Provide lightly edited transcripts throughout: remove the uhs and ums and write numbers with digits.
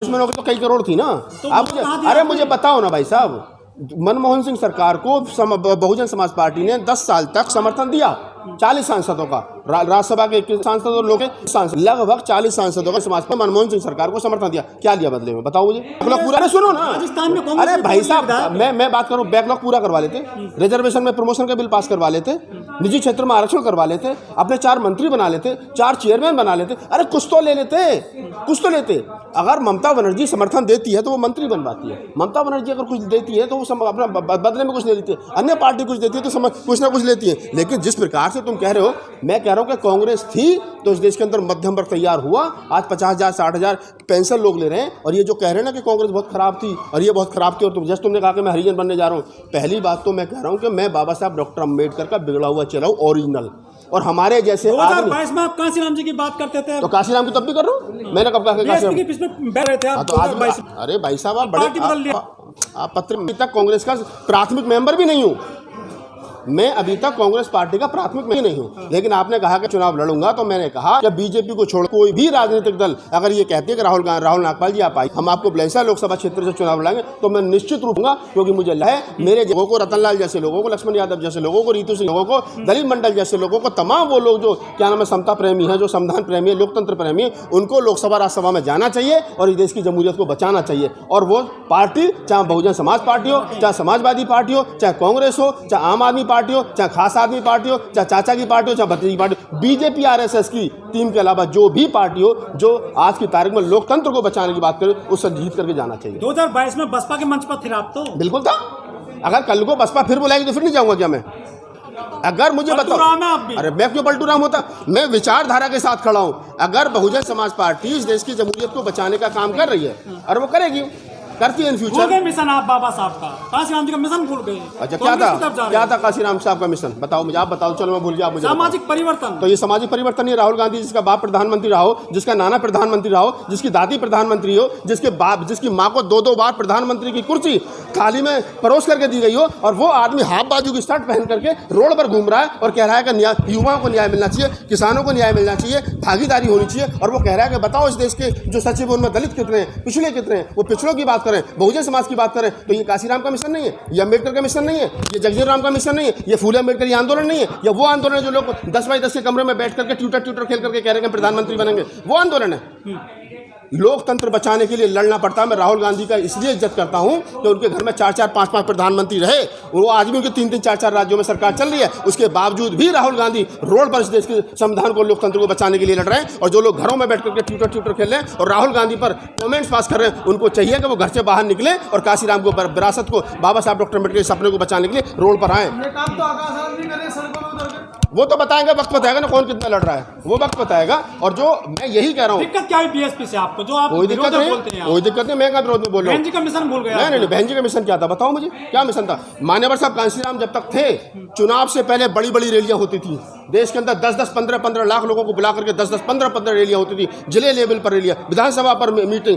इसमें नौकरी तो कई करोड़ थी ना। तो आप अरे मुझे बताओ ना भाई साहब, मनमोहन सिंह सरकार को बहुजन समाज पार्टी ने 10 साल तक समर्थन दिया, 40 सांसदों का, राज्यसभा के सांसद और लोग सांसद, लगभग 40 सांसदों का समाज पर मनमोहन सिंह सरकार को समर्थन दिया। क्या दिया बदले में बताओ मुझे? बैकलॉग पूरा नहीं, सुनो ना। राजस्थान में अरे भाई साहब, मैं बात करूं, बैकलॉग पूरा करवा लेते, रिजर्वेशन में प्रमोशन का बिल पास करवा लेते, निजी क्षेत्र में आरक्षण करवा लेते, अपने 4 मंत्री बना लेते, 4 चेयरमैन बना लेते। अरे कुछ तो ले लेते, कुछ तो लेते। अगर ममता बनर्जी समर्थन देती है तो वो मंत्री बनवाती है। ममता बनर्जी अगर कुछ देती है तो वो अपना बदले में कुछ ले लेती है। अन्य पार्टी कुछ देती है तो कुछ ना कुछ लेती है। लेकिन जिस प्रकार से तुम कह रहे हो, मैं कह रहा हूं कि कांग्रेस थी तो इस देश के अंदर मध्यम वर्ग तैयार हुआ। आज 50,000 60,000 पेंशन लोग ले रहे हैं। और ये जो कह रहे हैं ना कि कांग्रेस बहुत खराब थी और ये बहुत खराब थी, और जैसे तुमने कहा कि मैं हरिजन बनने जा रहा हूं, पहली बात तो मैं कह रहा हूं कि मैं बाबा साहब डॉक्टर अम्बेडकर का बिगड़ा हुआ चला हूं, ओरिजिनल। और हमारे जैसे 2022 में आप काशीराम जी की बात करते थे, तो काशीराम की तब भी कर रहा हूं। मैंने कब कहा अरे भाई साहब, आप बड़े आप पत्र कांग्रेस का प्राथमिक मेंबर भी नहीं हूं। मैं अभी तक कांग्रेस पार्टी का प्राथमिक में नहीं हूं। लेकिन आपने कहा कि चुनाव लड़ूंगा, तो मैंने कहा कि बीजेपी को छोड़ कोई भी राजनीतिक दल अगर ये कहते हैं कि राहुल नागपाल जी आप आइए, हम आपको बेलसा लोकसभा क्षेत्र से चुनाव लड़ाएंगे, तो मैं निश्चित रूप दूंगा। क्योंकि मुझे है मेरे लोगों को, रतनलाल जैसे लोगों को, लक्ष्मण यादव जैसे लोगों को, रीतू सिंह लोगों को, दलित मंडल जैसे लोगों को, तमाम वो लोग जो क्या नाम है समता प्रेमी है, जो संविधान प्रेमी है, लोकतंत्र प्रेमी है, उनको लोकसभा राज्यसभा में जाना चाहिए और इस देश की जमहूरियत को बचाना चाहिए। और वो पार्टी चाहे बहुजन समाज पार्टी हो, चाहे समाजवादी पार्टी हो, चाहे कांग्रेस हो, चाहे आम आदमी पार्टी हो, चाहे खास आदमी पार्टी हो, चाहे चाचा की पार्टी हो, चाहे भतीजी पार्टी हो, बीजेपी आरएसएस की टीम के अलावा जो भी पार्टी हो जो आज की तारीख में लोकतंत्र को बचाने की बात करे, उससे जीत करके जाना चाहिए। 2022 में बसपा के मंच पर थे आप तो? बिल्कुल था। अगर कल को बसपा फिर बुलाएगी तो फिर नहीं जाऊंगा क्या मैं? अगर मुझे बताओ, अरे मैं क्यों पलटू राम होता? मैं विचारधारा के साथ खड़ा हूं। अगर बहुजन समाज पार्टी इस देश की जमहूरियत को बचाने का काम कर रही है और वो करेगी, करती है इन फ्यूचर। मिशन आप बाबा साहब का, काशीराम जी का मिशन भूल गए? अच्छा, क्या था काशीराम साहब का मिशन? बताओ मुझे, आप बताओ। चलो मैं भूल गया, मुझे सामाजिक परिवर्तन। तो ये सामाजिक परिवर्तन, ये राहुल गांधी जिसका बाप प्रधानमंत्री रहा हो, जिसका नाना प्रधानमंत्री रहा हो, जिसकी दादी प्रधानमंत्री हो, जिसकी माँ को 2-2 बार प्रधानमंत्री की कुर्सी थाली में परोस करके दी गई हो, और वो आदमी हाफ बाजू की शर्ट पहन करके रोड पर घूम रहा है और कह रहा है कि युवाओं को न्याय मिलना चाहिए, किसानों को न्याय मिलना चाहिए, भागीदारी होनी चाहिए। और वो कह रहा है कि बताओ इस देश के जो सचिव उनमें दलित कितने हैं, पिछड़े कितने हैं, वो पिछड़ों की बात करें, बहुजन समाज की बात करें। तो ये काशीराम का मिशन नहीं है, ये अम्बेडकर का मिशन नहीं है, ये जगजीवन राम का मिशन नहीं है, ये फूले अम्बेडकर ये आंदोलन नहीं है, या वो आंदोलन है जो लोग 10 बाई 10 के कमरे में बैठ करके ट्यूटर खेल करके कह रहे हैं प्रधानमंत्री बनेंगे, वो आंदोलन है। लोकतंत्र बचाने के लिए लड़ना पड़ता है। मैं राहुल गांधी का इसलिए इज्जत करता हूं कि उनके घर में 4-4 5-5 प्रधानमंत्री रहे, वो आज भी उनके 3-3 4-4 राज्यों में सरकार चल रही है। उसके बावजूद भी राहुल गांधी रोड पर इस देश के संविधान को, लोकतंत्र को बचाने के लिए लड़ रहे हैं। और जो लोग घरों में बैठ करके ट्यूटर खेल रहे हैं और राहुल गांधी पर कमेंट्स पास कर रहे हैं, उनको चाहिए कि वो घर से बाहर निकले और काशीराम को, विरासत को, बाबा साहब डॉक्टर अम्बेडकर के सपने को बचाने के लिए रोड पर आए। वो तो बताएंगे, वक्त बताएगा ना कौन कितना लड़ रहा है, वो वक्त बताएगा। और जो मैं यही कह रहा हूँ, दिक्कत क्या है बीएसपी से आपको? जो आप कोई दिक्कत नहीं, कोई दिक्कत नहीं। मैं क्या विरोध में बोल रहा हूँ? बहन जी का मिशन भूल गया? नहीं, बहन जी का मिशन क्या था बताओ मुझे, क्या मिशन था? मान्यवर साहब कांशीराम जब तक थे, चुनाव से पहले बड़ी बड़ी रैलियां होती थी देश के अंदर। 10-10 15-15 लाख लोगों को बुला करके 10-10 15-15 रैलियां होती थी, जिले लेवल पर रैलियां, विधानसभा पर मीटिंग,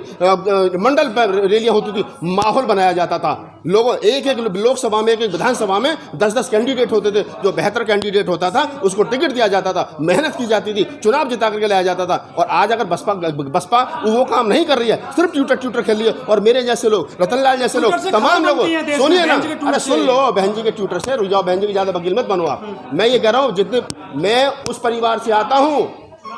मंडल पर रैलियां होती थी। माहौल बनाया जाता था। लोगों एक लोकसभा में, एक विधानसभा में 10-10 कैंडिडेट होते थे। जो बेहतर कैंडिडेट होता था उसको टिकट दिया जाता था, मेहनत की जाती थी, चुनाव जिता करके लाया जाता था। और आज अगर बसपा वो काम नहीं कर रही है, सिर्फ ट्यूटर खेल रही है, और मेरे जैसे लोग, रतनलाल जैसे लोग, तमाम लोग, सुनिए ना, अरे सुन लो, बहन जी के ट्यूटर से रुक जाओ, बहन जी की ज्यादा वकील मत बनो आप। मैं ये कह रहा हूँ, जितने मैं उस परिवार से आता हूँ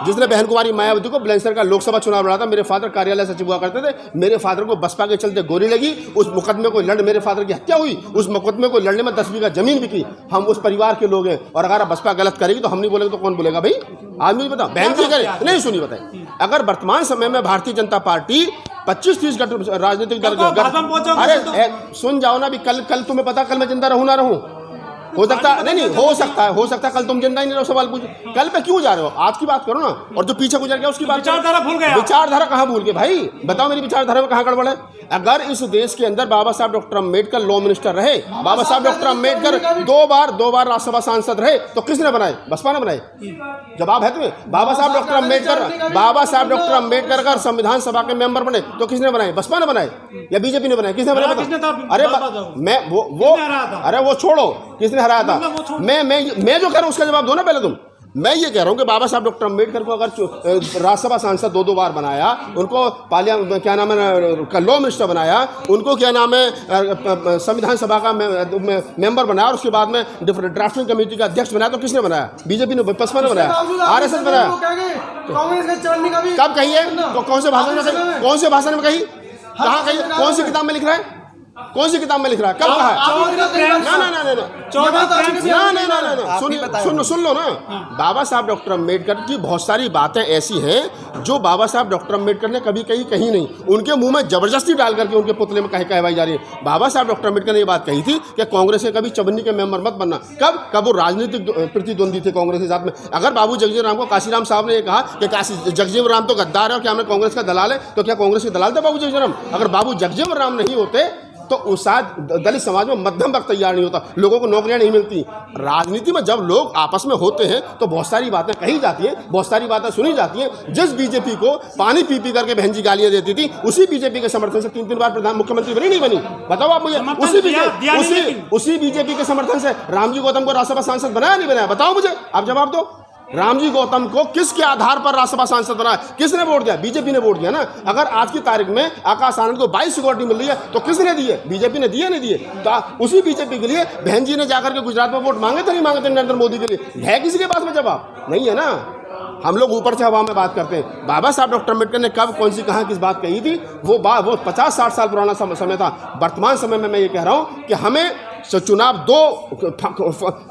जिसने बहन कुमारी मायावती को बुलंदशहर का लोकसभा चुनाव लड़ा था। मेरे फादर कार्यालय सचिव हुआ करते थे। मेरे फादर को बसपा के चलते गोली लगी, उस मुकदमे को लड़, मेरे फादर की हत्या हुई, उस मुकदमे को लड़ने में 10 बीघा जमीन बिकी। हम उस परिवार के लोग हैं। और अगर बसपा गलत करेगी तो हम नहीं बोलेंगे तो कौन बोलेगा भाई? आदमी बताओ, बहन जी करे नहीं, सुनिए बताए, अगर वर्तमान समय में भारतीय जनता पार्टी 25-30 राजनीतिक दल, अरे सुन जाओ ना, अभी कल तुम्हें पता, कल मैं जिंदा रहूं ना रहूं, हो सकता नहीं, हो सकता है कल तुम जिंदा ही नहीं रहो। सवाल पूछो, कल पे क्यों जा रहे हो? आज की बात करो ना, और जो पीछे गुजर गया उसकी बात। विचारधारा भूल गए? विचारधारा कहाँ भूल गए भाई? बताओ मेरी विचारधारा में कहाँ गड़बड़ है? अगर इस देश के अंदर बाबा साहब डॉक्टर अम्बेडकर लॉ मिनिस्टर रहे, बाबा साहब डॉक्टर अम्बेडकर 2 बार राज्यसभा सांसद रहे, तो किसने बनाए? बसपा ने बनाए। जवाब है तुम्हें? बाबा साहब डॉक्टर अम्बेडकर अगर संविधान सभा के मेंबर बने तो किसने बनाए? बसपा ने बनाए या बीजेपी ने बनाए? किसने बनाए? अरे मैं वो अरे वो छोड़ो, किसने हराया था? मैं जो कह रहा हूं उसका जवाब दो ना पहले तुम। मैं ये कह रहा हूँ कि बाबा साहब डॉक्टर अम्बेडकर को अगर राज्यसभा सांसद 2 बार बनाया, उनको क्या नाम है लॉ मिनिस्टर बनाया, उनको क्या नाम है संविधान सभा का मेंबर बनाया और उसके बाद में ड्राफ्टिंग कमेटी का अध्यक्ष बनाया, तो किसने बनाया? बीजेपी ने, बसपा ने बनाया, आरएसएस बनाया। कब कही है? कौन से भाषण में कही? कौन से भाषण में कही? कहाँ कही? कौन सी किताब में लिख रहा है? कौन सी किताब में लिख रहा है? कब कहा है? ना सुन लो ना। बाबा साहब डॉक्टर अम्बेडकर की बहुत सारी बातें ऐसी हैं जो बाबा साहब डॉक्टर अम्बेडकर ने कभी कही नहीं, उनके मुंह में जबरदस्ती डाल करके उनके पुतले में कहवाई जा रही है। बाबा साहब डॉक्टर अम्बेडकर ने ये बात कही थी कि कांग्रेस के कभी चबन्नी के मेंबर मत बनना। कब वो राजनीतिक प्रतिद्वंदी थे कांग्रेस के साथ में। अगर बाबू जगजीवन राम को काशीराम साहब ने कहा कि जगजीवन राम तो गद्दार है और क्या हमें कांग्रेस का दलाल है, तो क्या कांग्रेस के दलाल थे बाबू जगजीवन राम? अगर बाबू जगजीवन राम नहीं होते तो उस दलित समाज में मध्यम वर्ग तैयार नहीं होता, लोगों को नौकरियां नहीं मिलती। राजनीति में जब लोग आपस में होते हैं तो बहुत सारी बातें कही जाती हैं, बहुत सारी बातें सुनी जाती हैं। जिस बीजेपी को पानी पी करके बहन जी गालियां देती थी, उसी बीजेपी के समर्थन से 3 बार प्रधान मुख्यमंत्री बनी नहीं बनी? बताओ आप मुझे। उसी बीजेपी के समर्थन से रामजी गौतम को राज्यसभा सांसद बनाया नहीं बनाया? बताओ मुझे, आप जवाब दो। रामजी गौतम को किसके आधार पर राज्यसभा सांसद बनाया? किसने वोट दिया? बीजेपी ने वोट दिया ना। अगर आज की तारीख में आकाश आनंद को 22 सिक्योरिटी मिल रही है तो किसने दी है? बीजेपी ने दिए नहीं दिए? तो उसी बीजेपी के लिए बहन जी ने जाकर के गुजरात में वोट मांगे थे नहीं मांगे थे नरेंद्र मोदी के लिए? है किसी के पास में जवाब? नहीं है ना। हम लोग ऊपर से हवा में बात करते हैं। बाबा साहब डॉक्टर अम्बेडकर ने कब कौन सी कहाँ किस बात कही थी, वो 50-60 साल पुराना समय था। वर्तमान समय में मैं ये कह रहा हूँ कि हमें चुनाव 2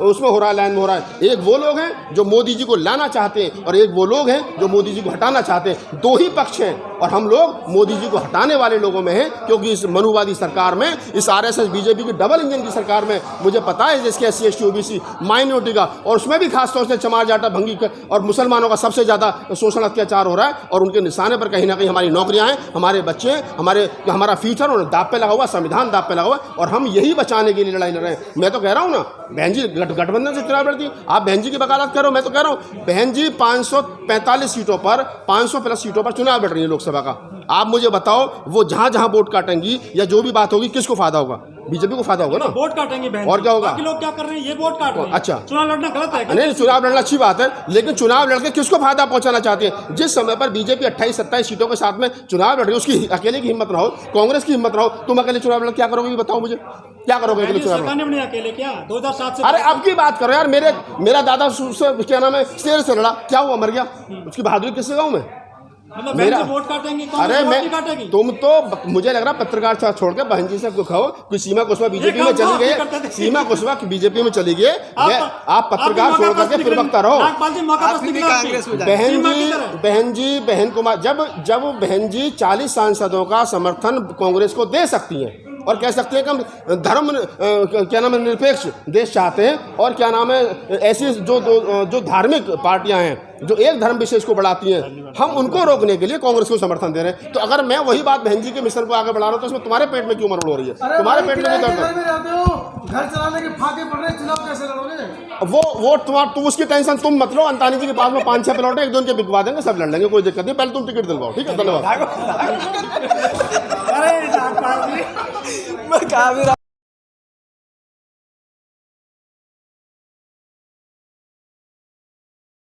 उसमें हो रहा है, लाइन में हो रहा है। एक वो लोग हैं जो मोदी जी को लाना चाहते हैं और एक वो लोग हैं जो मोदी जी को हटाना चाहते हैं। 2 ही पक्ष हैं और हम लोग मोदी जी को हटाने वाले लोगों में हैं, क्योंकि इस मनुवादी सरकार में, इस आरएसएस बीजेपी की डबल इंजन की सरकार में मुझे पता है जिसके SC ST OBC माइनॉरिटी का, और उसमें भी खासतौर से चमार जाटा भंगी और मुसलमानों का सबसे ज़्यादा शोषण अत्याचार हो रहा है। और उनके निशाने पर कहीं ना कहीं हमारी नौकरियां हैं, हमारे बच्चे हैं, हमारा फ्यूचर उन्हें दाव पे लगा हुआ, संविधान दाव पे लगा हुआ, और हम यही बचाने के लिए लड़ाई लड़ रहे हैं। मैं तो कह रहा हूं ना, बहन जी गठबंधन से चुनाव लड़ती, आप बहन जी की वकालत करो। मैं तो कह रहा हूं बहन जी 545 सीटों पर, 500 प्लस सीटों पर चुनाव लड़ रही है लोकसभा का। आप मुझे बताओ, वो जहां जहां वोट काटेंगी या जो भी बात होगी, किसको फायदा होगा? बीजेपी को फायदा होगा ना। वोट काटेंगे बहन, और क्या होगा? बाकी लोग क्या कर रहे हैं? ये वोट काट रहे हैं। अच्छा, चुनाव लड़ना गलत है? नहीं, चुनाव लड़ना अच्छी बात है, लेकिन चुनाव लड़के किसको फायदा पहुंचाना चाहते हैं? जिस समय पर बीजेपी 28-27 सीटों के साथ में चुनाव लड़ रही है, उसकी अकेले की हिम्मत ना हो, कांग्रेस की हिम्मत ना हो, तुम अकेले चुनाव लड़ क्या करोगे? बताओ मुझे, क्या करोगे अकेले चुनाव? सरकार ने बनी अकेले क्या 2007 से? अरे अब की बात करो यार। मेरा दादा क्या नाम है, शेर से लड़ा, क्या हुआ? मर गया। उसकी बहादुरी किससे गाँव में? मतलब बहन जी वोट काटेंगे? अरे मैं, तुम तो मुझे लग रहा पत्रकार छोड़ के बहन जी से कहो कि सीमा कुशवाहा बीजेपी में चली गई, सीमा कुशवाहा बीजेपी में चली गई, आप पत्रकार छोड़ करके प्रवक्ता रहो। बहन कुमार, जब बहन जी 40 सांसदों का समर्थन कांग्रेस को दे सकती हैं और कह सकते हैं कि हम धर्म क्या नाम है निरपेक्ष देश चाहते हैं, और क्या नाम है ऐसी जो धार्मिक पार्टियां हैं जो एक धर्म विशेष को बढ़ाती हैं, हम उनको रोकने के लिए कांग्रेस को समर्थन दे रहे हैं। तो अगर मैं वही बात बहन जी के मिशन को आगे बढ़ा रहा हूं तो इसमें तुम्हारे पेट में क्यों मरोड़ हो रही है? तुम्हारे पेट में क्यों दर्द है? घर चलाने के फाके पड़ रहे, चुनाव कैसे लड़ोगे? वो तुम उसकी टेंशन तुम मत लो। अंतानी जी के पास में 5-6 प्लॉट है, 1-2 के बिकवा देंगे, सब लड़ लेंगे, कोई दिक्कत नहीं। पहले तुम टिकट दिलवाओ, ठीक है? धन्यवाद।